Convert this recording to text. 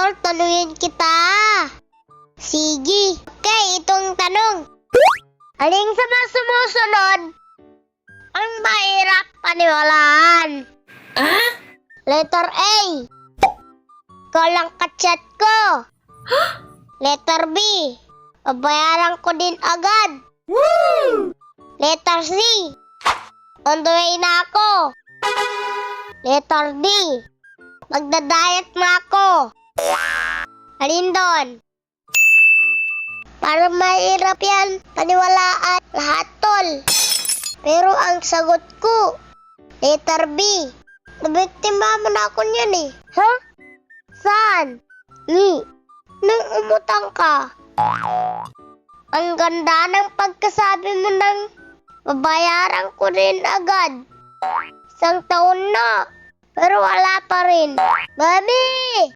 tol, tanungin kita. Sige. Okay, itong tanong. Aling sa mga sumusunod ang mahirap paniwalaan? Letter A. Ikaw lang kachat ko. Letter B. Babayaran ko din agad. Letter C. On the way na ako. Letter D. Magda-diet na ako. Alin doon? Para mahirap yan, paniwalaan lahat, tol. Pero ang sagot ko, letter B. Nabiktima mo na ako niyan eh. Ha? Saan? Nung umutang ka. Ang ganda ng pagkasabi mo ng babayaran ko rin agad. 1 taon na, pero wala pa rin. Mami!